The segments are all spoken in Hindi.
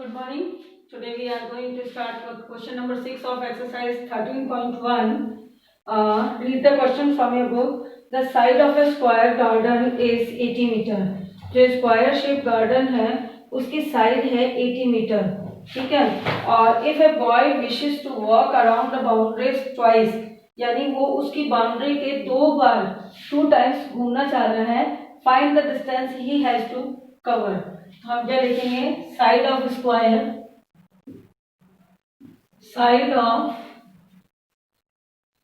Good morning. Today we are going to start with question number 6 of exercise 13.1. Read the question from your book. The side of a square garden is 80 meter. जो स्क्वायर शेप गार्डन है उसकी साइड है 80 मीटर. ठीक है. और if a boy wishes to walk around the boundaries twice, यानी वो उसकी बाउंड्री के 2 टाइम्स घूमना चाह रहा है. Find the distance he has to cover. हम क्या लिखेंगे? Side of square, side of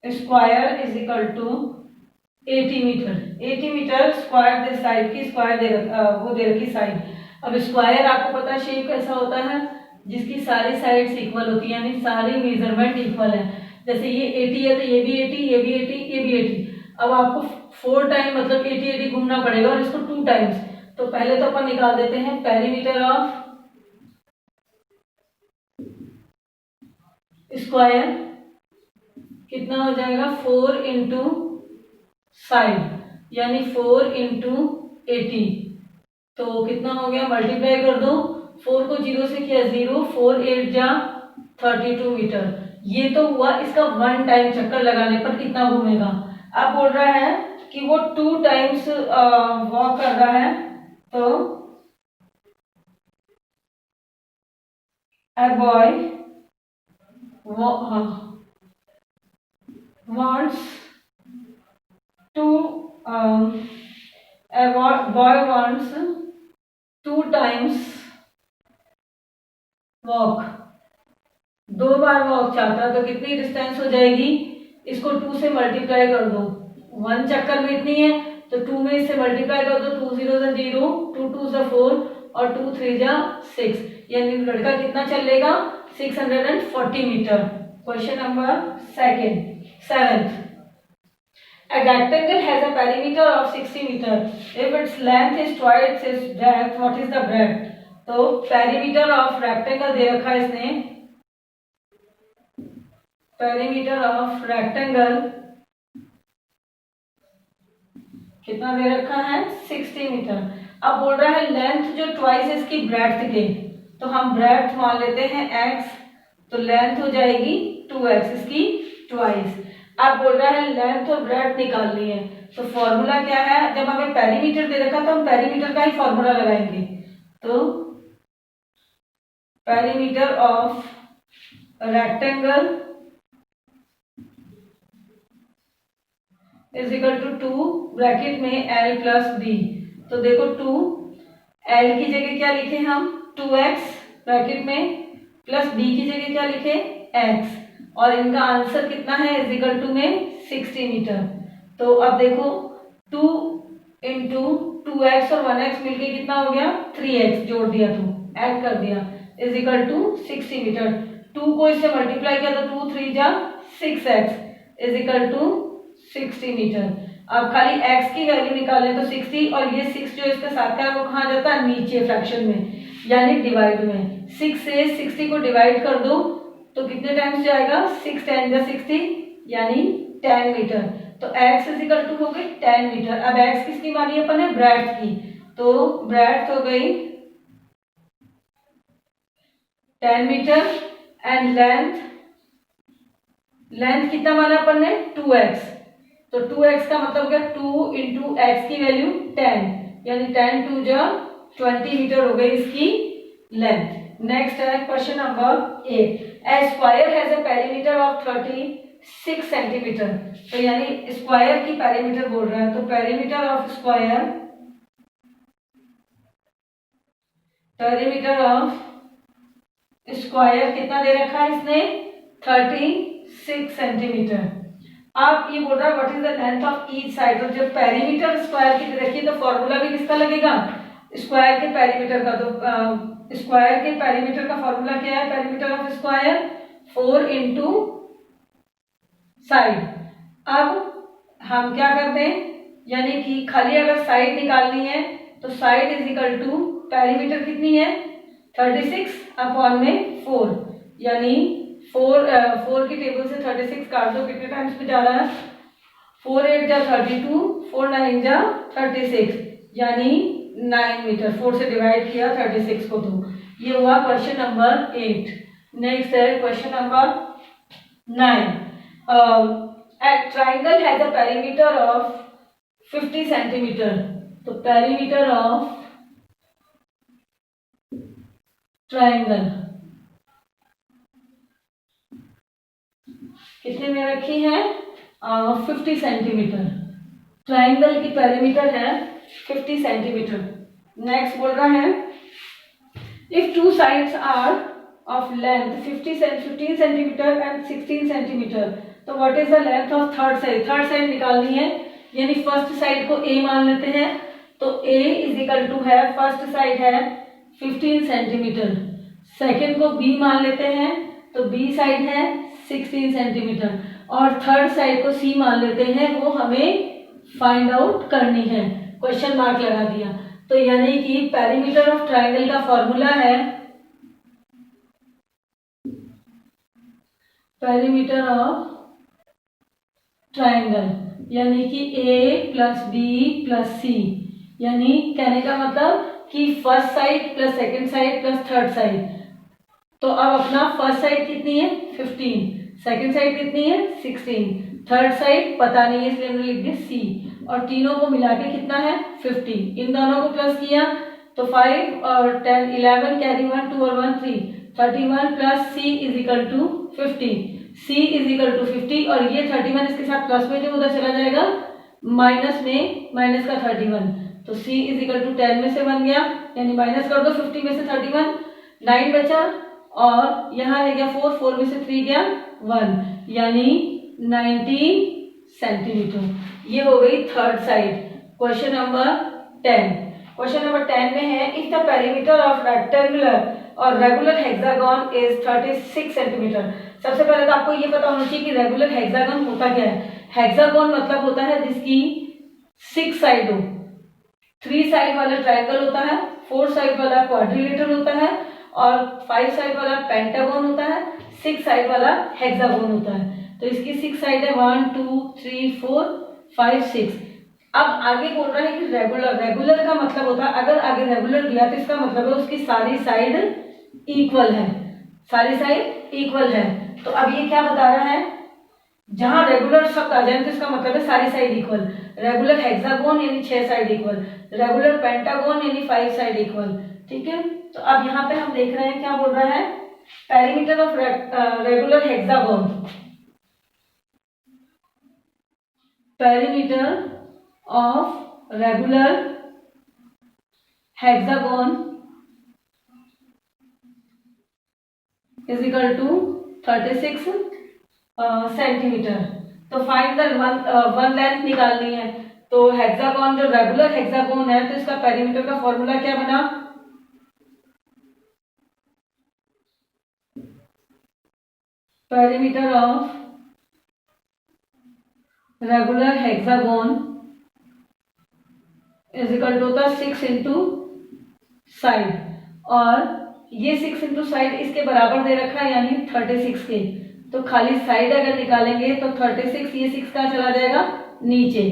square is equal to 80 meter. 80 meter square दे साइड की, स्क्वायर वो दे रखी साइड. अब स्क्वायर आपको पता है शेप कैसा होता है, जिसकी सारी साइड्स इक्वल होती है, यानी सारी मेजरमेंट इक्वल है. जैसे ये 80 है तो ये भी 80, ये भी 80, ये भी 80. अब आपको 4 टाइम मतलब 80 घूमना पड़ेगा और इसको 2 टाइम्स. तो पहले तो अपन निकाल देते हैं पेरीमीटर ऑफ स्क्वायर. कितना हो जाएगा? 4 इंटू साइड, यानी 4 इंटू 80. तो कितना हो गया? मल्टीप्लाई कर दो. 4 को 0 से किया 0, 4 8 जा 32 मीटर. ये तो हुआ इसका 1 टाइम चक्कर लगाने पर कितना घूमेगा. अब बोल रहा है कि वो 2 टाइम्स वॉक कर रहा है. तो a boy wants to a boy wants 2 times walk. 2 bar walk चाहता है तो कितनी डिस्टेंस हो जाएगी? इसको 2 से मल्टीप्लाई कर दो. 1 चक्कर में इतनी है तो 2 में इससे मल्टीप्लाई कर दो. 2 0 से 0, 2 2 से 4 और 2 3 जा 6, यानी लड़का कितना चलेगा? 640 meter. Question number 7th. A rectangle has a perimeter of 60 meter. If its length is twice its breadth, what is the breadth? तो perimeter of rectangle दे रखा है इसने. perimeter of rectangle कितना दे रखा है? 60 मीटर. अब बोल रहा है लेंथ जो ट्वाइस इसकी ब्रेड्थ के, तो हम ब्रेड्थ मान लेते हैं x, तो लेंथ हो जाएगी 2x इसकी ट्वाइस. अब बोल रहा है लेंथ और ब्रेड्थ निकालनी है. तो फॉर्मूला क्या है? जब हमें पेरीमीटर दे रखा तो हम पेरीमीटर का ही फॉर्मूला लगाएंगे. तो perimeter of rectangle is equal to 2 bracket में l प्लस b. तो देखो 2 l की जगह क्या लिखे हम? 2x ब्रैकेट में प्लस b की जगह क्या लिखे? x. और इनका आंसर कितना है? इज इक्वल टू में 60 मीटर. तो अब देखो 2 इंटू 2x और 1x मिलके कितना हो गया? 3x जोड़ दिया तो ऐड कर दिया, इज इक्वल टू 60 मीटर. 2 को इससे मल्टीप्लाई किया तो 2 3 जा 6x is equal to 60 metre. अब खाली x की वैल्यू निकालें तो 60, और ये 6 जो इसके साथ है वो कहाँ जाता है? नीचे फ्रैक्शन में, यानी डिवाइड में. 6 से 60 को डिवाइड कर दो तो कितने टाइम्स जाएगा? 6 10 जा 60, यानी 10 मीटर. तो x इज इक्वल टू हो गई 10 मीटर. अब x किसकी मानी अपन ने? ब्रेड्थ की. तो ब्रेड्थ हो गई 10 मीटर एंड लेंथ कितना माना अपन ने? 2x. तो 2x का मतलब क्या? 2 इंटू एक्स की वैल्यू 10, यानी 10 2 जा 20 मीटर हो गई इसकी लेंथ. नेक्स्ट है question number 8. A square has a perimeter of 36 centimeter. तो यानी स्क्वायर की पेरीमीटर बोल रहा है. तो पेरीमीटर ऑफ स्क्वायर कितना दे रखा है इसने? 36 सेंटीमीटर. आप ये बोल रहा है what is the length of each side. तो जब पेरीमीटर स्क्वायर की रखी तो फॉर्मूला भी किसका लगेगा? स्क्वायर के पेरीमीटर का. तो स्क्वायर के पेरीमीटर का फॉर्मूला क्या है? Perimeter of square 4 into side. अब हम क्या करते हैं, यानी कि खाली अगर साइड निकालनी है तो side is equal to perimeter कितनी है? 36 अपॉन में 4, यानी 4 की टेबल से 36 काट दो, कितने टाइम्स पे जा रहा है? 4 8 जा 32, 4 9 जा 36, यानी 9 मीटर. 4 से डिवाइड किया 36 को. तो ये हुआ क्वेश्चन नंबर 8। नेक्स्ट है question number 9। A triangle has a perimeter of 50 centimetre. तो पेरीमीटर ऑफ ट्राइंगल कितने में रखी है? 50 सेंटीमीटर। ट्राइंगल की पेरीमीटर है 50 सेंटीमीटर। नेक्स्ट बोल रहा है if two sides are of length 15 centimetre and 16 centimetre, तो what is the length of third side? Third side निकालनी है, यानी फर्स्ट साइड को ए मान लेते हैं। तो ए इज इक्वल टू है, फर्स्ट साइड है 15 सेंटीमीटर, सेकेंड को बी मान लेते हैं, तो बी साइड है 16 सेंटीमीटर, और थर्ड साइड को सी मान लेते हैं, वो हमें फाइंड आउट करनी है। क्वेश्चन मार्क लगा दिया। तो यानी कि पेरीमीटर ऑफ ट्राइंगल का फॉर्मूला है पेरीमीटर ऑफ ट्राइंगल, यानी कि ए प्लस बी प्लस सी, यानी कहने का मतलब कि first side plus second side plus third side. तो अब अपना फर्स्ट साइड कितनी है? 15, सेकेंड साइड कितनी है? 16, थर्ड साइड पता नहीं है इसलिए हमने लिख दिया सी, और तीनों को मिला के कितना है? 50। इन दोनों को प्लस किया तो 5 और 10 11, कैरी 1 2 और 1 3, 31 plus C is equal to 50। C is equal to 50 और ये 31 इसके साथ प्लस में जो उधर चला जाएगा माइनस में, माइनस का 31, तो सी इज इक्वल टू 10 में से बन गया, यानी माइनस कर दो 50 में से 31, 9 बचा, और यहाँ रह गया 4, 4 में से 3 गया 1, यानी 19 सेंटीमीटर। ये हो गई third side. Question number 10। Question number 10 में है if the perimeter of rectangular और रेगुलर हेक्सागोन इज 36 सेंटीमीटर। सबसे पहले तो आपको ये पता होना चाहिए कि रेगुलर हेक्सागोन होता क्या है। हेक्सागोन मतलब होता है जिसकी 6 साइड हो। 3 साइड वाला ट्राइंगल होता है, 4 साइड वाला क्वाड्रिलेटरल होता है, और 5 साइड वाला पेंटागोन होता है, 6 साइड वाला हेक्सागोन होता है। तो इसकी 6 साइड है 1 2 3 4 5 6। अब आगे बोल रहा है कि रेगुलर, रेगुलर का मतलब होता है अगर आगे रेगुलर दिया तो इसका मतलब है उसकी सारी साइड इक्वल है, सारी साइड इक्वल है। तो अब ये क्या बता रहा है, जहां रेगुलर शब्द आ जाए तो इसका मतलब है सारी साइड इक्वल। रेगुलर हेक्सागोन यानी 6 साइड इक्वल, रेगुलर पेंटागोन यानी 5 साइड इक्वल। ठीक है, तो अब यहाँ पे हम देख रहे हैं क्या बोल रहा है, perimeter of regular hexagon, perimeter of regular hexagon is equal to 36 centimeter. तो फाइंड द वन लेंथ निकालनी है। तो हेक्सागोन जो रेगुलर हेक्सागोन है तो इसका पेरीमीटर का फॉर्मूला क्या बना, perimeter of regular hexagon is equal to होता है 6 इंटू साइड, और ये 6 इंटू साइड इसके बराबर दे रखा है यानी 36 के। तो खाली साइड अगर निकालेंगे तो 36, ये 6 कहाँ चला जाएगा? नीचे।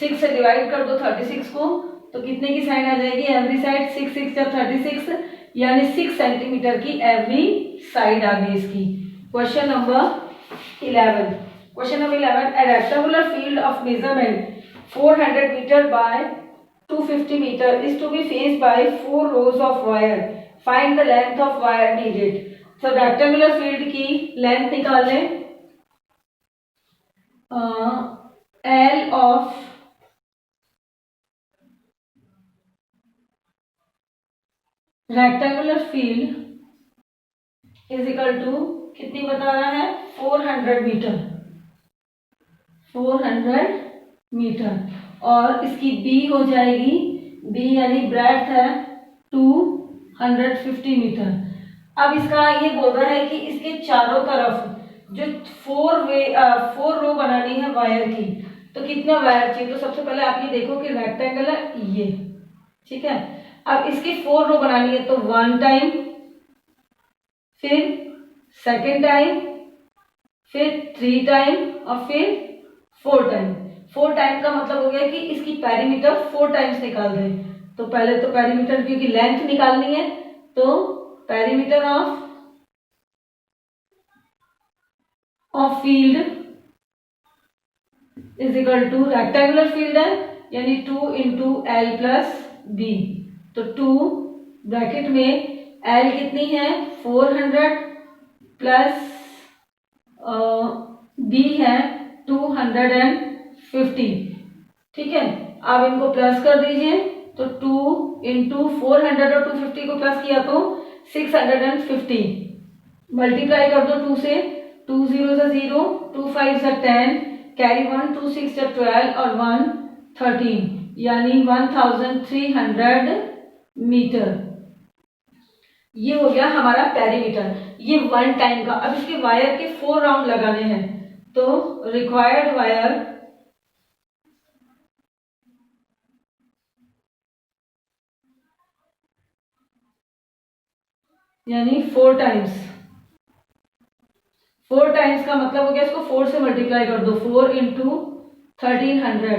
6 से डिवाइड कर दो 36 को, तो कितने की साइड आ जाएगी? एवरी साइड 6 6 जब 36, यानी 6 सेंटीमीटर की एवरी साइड आ गई इसकी। Question number 11। Question number 11, a rectangular field of measurement 400 meter by 250 meter is to be faced by 4 rows of wire. Find the length of wire needed. So rectangular field की लेंथ निकाल लें, L of rectangular field is equal to कितनी बता रहा है? 400 मीटर, 400 मीटर, और इसकी B हो जाएगी, B यानी ब्रेड्थ है 250 मीटर। अब इसका ये बोल रहा है कि इसके चारों तरफ जो 4 रो बनानी है वायर की, तो कितना वायर चाहिए? तो सबसे पहले आप ये देखो कि रेक्टेंगल है ये, ठीक है। अब इसकी 4 रो बनानी है तो 1 टाइम, फिर सेकेंड टाइम, फिर 3 टाइम, और फिर 4 टाइम। 4 टाइम का मतलब हो गया कि इसकी पेरीमीटर 4 टाइम्स निकाल दें। तो पहले तो पेरीमीटर क्योंकि लेंथ निकालनी है तो perimeter of field is equal two rectangular field है यानी 2 इंटू एल प्लस बी। तो 2 ब्रैकेट में एल कितनी है 400 प्लस बी है 250। ठीक है, अब इनको प्लस कर दीजिए। तो 2 इंटू 400 और 250 को प्लस किया तो 650। मल्टीप्लाई कर दो 2 से, 2 0 से 0, 2 5 से 10, कैरी 1, 2 6 से 12 और 1 13 यानी 1300 मीटर। ये हो गया हमारा पेरीमीटर, ये 1 टाइम का। अब इसके वायर के 4 राउंड लगाने हैं तो रिक्वायर्ड वायर यानी 4 टाइम्स। 4 टाइम्स का मतलब हो गया इसको 4 से मल्टीप्लाई कर दो। 4 इंटू 1300,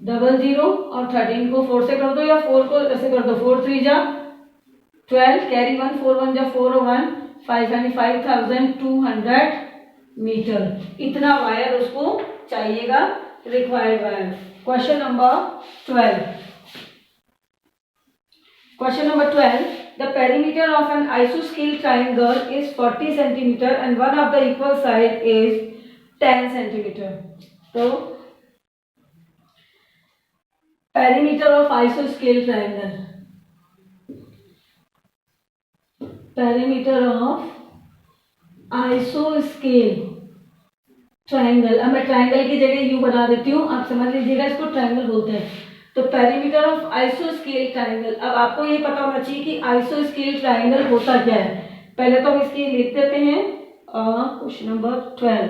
00 और 13 को 4 से कर दो या 4 को ऐसे कर दो। 4 3 जा 12, कैरी 1, 4 1 जा 4 और 1 5 यानी 5200 मीटर। इतना वायर उसको चाहिएगा, required wire. Question number 12। Question number 12. The perimeter of an isosceles triangle is 40 centimeter and one of the equal side is 10 centimeter. So, perimeter of isosceles triangle. Perimeter of isosceles triangle. अब मैं ट्राइंगल की जगह यू बना देती हूँ, आप समझ लीजिएगा इसको ट्राइंगल बोलते हैं। तो पेरीमीटर ऑफ आइसोस्केल ट्राइंगल। अब आपको ये पता होना चाहिए कि आइसोस्केल ट्राइंगल होता क्या है। पहले तो हम इसकी लिख देते हैं क्वेश्चन नंबर 12।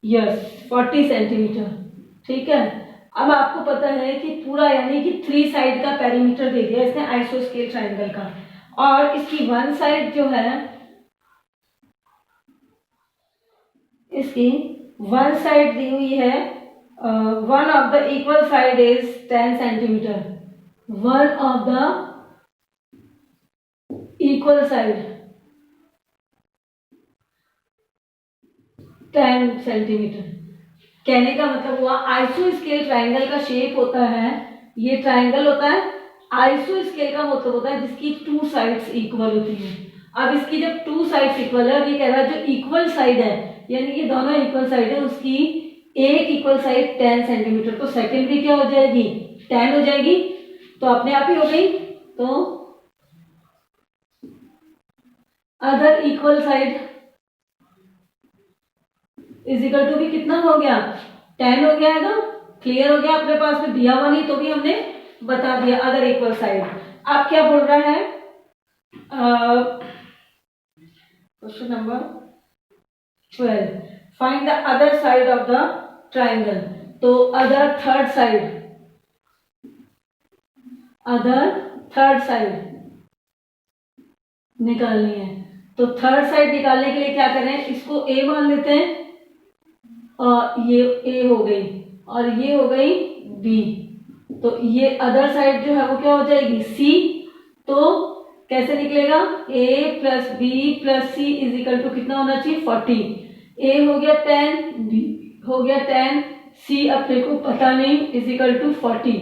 Yes 40 centimetre. ठीक है, अब आपको पता है कि पूरा यानी कि 3 साइड का पेरीमीटर दे दिया इसने आइसोस्केल ट्राइंगल का, और इसकी 1 साइड जो है, इसकी 1 साइड दी हुई है, one of the equal side is 10 centimeter. One of the equal side 10 centimetre. कहने का मतलब हुआ आइसोस्केल ट्राइंगल का शेप होता है, ये ट्राइंगल होता है। आइसोस्केल का मतलब होता है जिसकी 2 साइड्स इक्वल होती है। अब इसकी जब 2 साइड्स इक्वल है, ये कह रहा है जो इक्वल साइड है यानी ये दोनों इक्वल साइड है, उसकी एक इक्वल साइड 10 सेंटीमीटर। तो सेकंड भी क्या हो जाएगी 10 हो जाएगी, तो अपने आप ही हो गई। तो other equal side is equal to भी कितना हो गया 10 हो गया है ना। क्लियर हो गया, अपने पास में दिया हुआ नहीं तो भी हमने बता दिया अदर इक्वल साइड। अब क्या बोल रहा है question number 12, find the other side of the triangle. तो अदर थर्ड साइड निकालनी है। तो थर्ड साइड निकालने के लिए क्या करें, इसको ए मान लेते हैं और ये ए हो गई और ये हो गई बी। तो ये अदर साइड जो है वो क्या हो जाएगी सी। तो कैसे निकलेगा A plus B plus C is equal to कितना होना चाहिए 40। ए हो गया 10, बी हो गया 10, सी अपने को पता नहीं, इज इक्वल टू 40।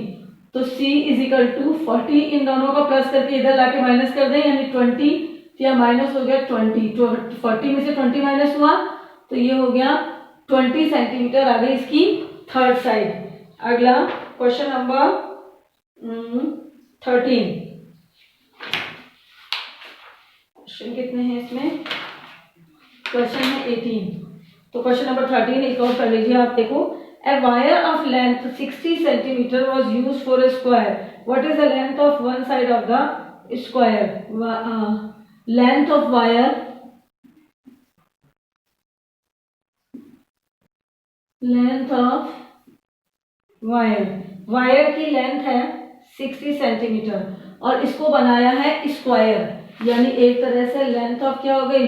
तो सी इज इक्वल टू 40, इन दोनों को प्लस करके इधर लाके माइनस कर दें यानी 20, या माइनस हो गया 20। 40 में से 20 माइनस हुआ तो ये हो गया 20 सेंटीमीटर आ गई इसकी थर्ड साइड। अगला क्वेश्चन नंबर 13। क्वेश्चन कितने हैं इसमें, क्वेश्चन है 18। तो क्वेश्चन नंबर 13 एक और कर लीजिए आप। देखो, a wire of length 60 centimeter was used for a square. What is the length of one side of the square? Length of wire, wire की लेंथ है 60 सेंटीमीटर और इसको बनाया है स्क्वायर, यानी एक तरह से लेंथ ऑफ क्या हो गई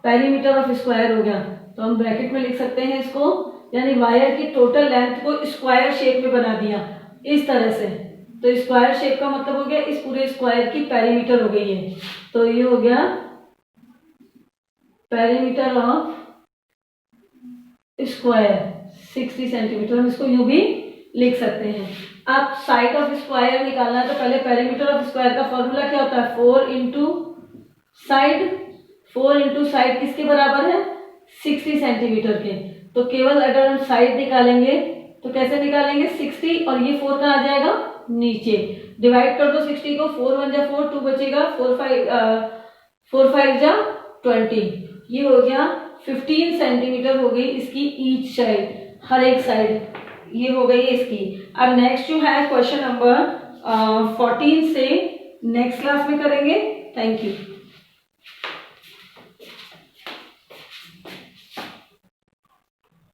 पेरीमीटर ऑफ स्क्वायर हो गया। तो हम ब्रैकेट में लिख सकते हैं इसको, यानी वायर की टोटल लेंथ को स्क्वायर शेप में बना दिया इस तरह से। तो स्क्वायर शेप का मतलब हो गया इस पूरे स्क्वायर की पेरीमीटर हो गई है। तो ये हो गया पेरीमीटर ऑफ स्क्वायर 60 सेंटीमीटर, हम इसको यूं भी लिख सकते हैं। आप साइड ऑफ स्क्वायर निकालना है तो पहले पेरीमीटर ऑफ स्क्वायर का फॉर्मूला क्या होता है, 4 इंटू साइड। 4 इंटू साइड किसके बराबर है, 60 सेंटीमीटर के। तो केवल अगर हम साइड निकालेंगे तो कैसे निकालेंगे, 60 और ये 4 कहाँ आ जाएगा, नीचे। डिवाइड कर दो 60 को, 4 1 जा 4, 2 बचेगा, 4 5 जा 20। ये हो गया 15 सेंटीमीटर हो गई इसकी ईच साइड, हर एक साइड ये हो गई इसकी। अब नेक्स्ट जो है क्वेश्चन नंबर 14 से नेक्स्ट क्लास में करेंगे। Thank you.